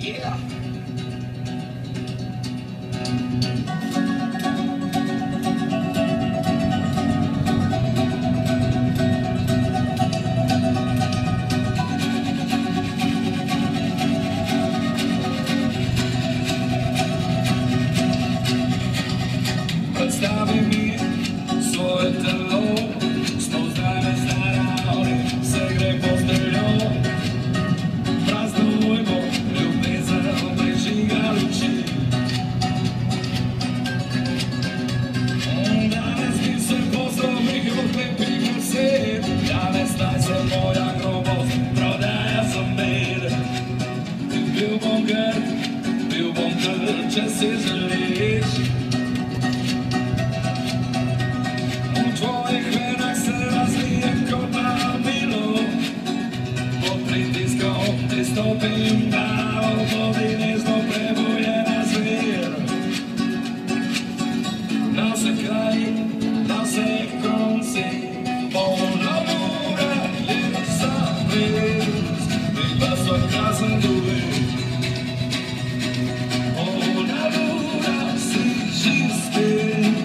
Yeah. Predstavi mi svoje telo, spoznane zarade, se gre posteljom. Praznujmo ljubezen, prižiga luči. Danes mi se poslovih od lepih besed, danes naj se moja grobost prodaja za med. Bil bom grd, če si želiš. V tvojih venah se razlije kot mamilo, pod pritiskom ti stopim dal, bodi nežno prebujena zver. Na vse kraji, na vseh koncih, polna ura je zavest, bila svoj krasen duet. Polna ura si živ spet,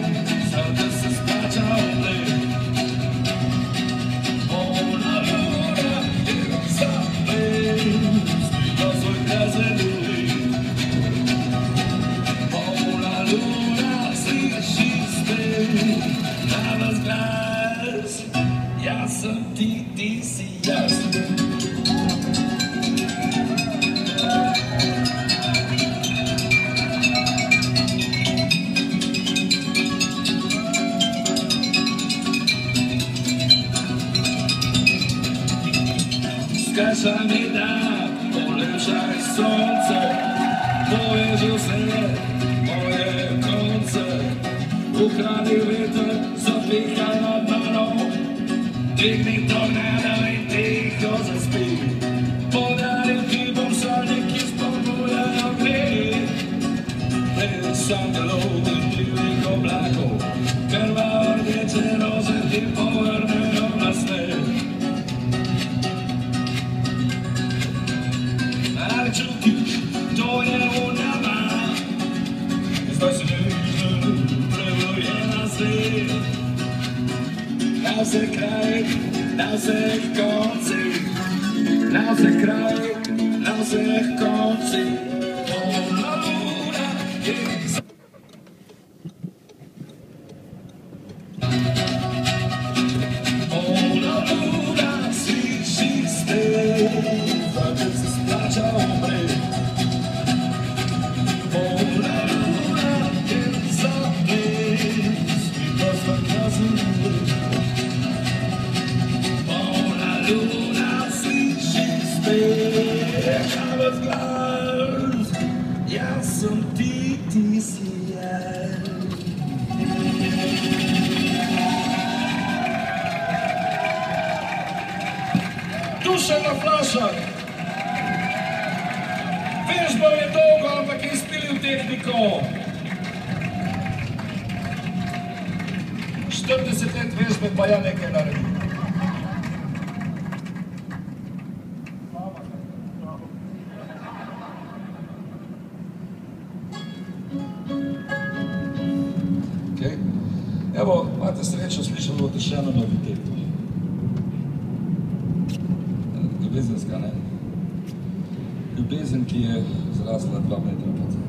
sad da se splača oblet. Polna ura je zavest, bila svoj krasen duet. Polna ura si živ spet, na vas glas, jaz sem ti, ti si jaz. Skačaj mi dan, polepšaj sonce, poveži vse moje konce. Ukradi veter, zapihaj nad mano, dvigni tornado in tiho zaspi. Podarim ti bom sanje, ki spodbujajo greh. Prejš angelov in divjih oblakov, krvavo rdeče rože ti povrnejo na sneg. Ali čutiš, to je v nama, zdaj si nežen, prebujena svet. Na vse kraje, na vseh koncih, na vse kraje, na vseh koncih, polna ura je zavest. Polna ura si živ spet, zdaj se splača obret. Polna ura je zavest, bila svoj krasen duet. Polna ura si živ spet, na vas glas, jaz sem ti, ti si jaz. Dušana Flašar. Vežba je dolgo, ampak je izpilil tehniko. 40 let vežbe pa ja nekaj naredim. Evo, imate srečo, slišali boste še eno noviteto. Ljubezenska, ne? Ljubezen, ki je zrasla 2 metra pod zemljo.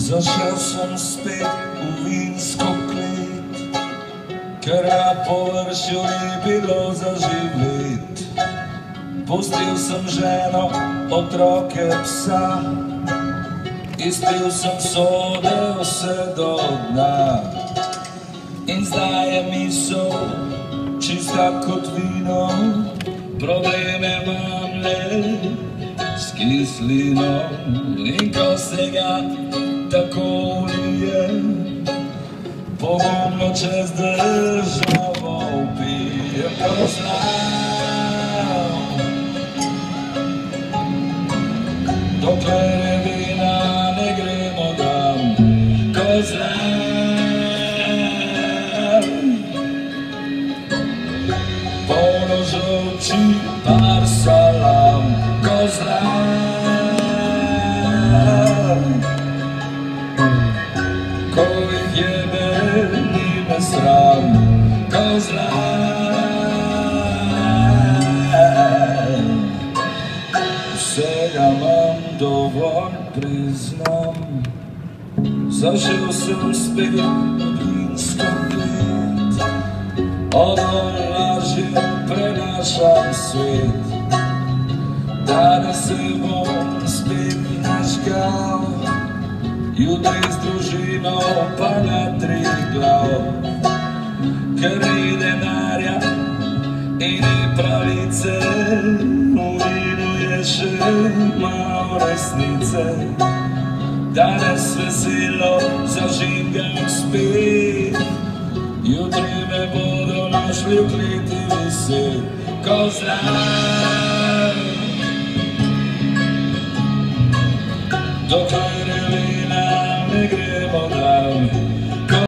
Zašel sem spet v vinsko klet, ker na površju ni bilo za živeti. Pustil sem ženo, otroke, psa, izpil sem sode vse do dna. In zdaj je misel čista kot vino, probleme imam le s kyslinou i kosega tako lije. Pomno će s državom pije ko znam, dokle vina ne gremo dam, ko znam. Polno žolči par salam, ko znam. Ko ih jebe nime sram, ko znam. Svega mam dovolj priznam, zažel sam spet od vinskog let. Ovo laži prenašam svet, danas se bom spet naškal, jutri s družinou pa na Triglav. Ker ni denarja in ni pravice, v vinu je še malo resnice. Danes veselo zažigam spet, jutri me bodo našli v kleti viset, ko znam. Dokler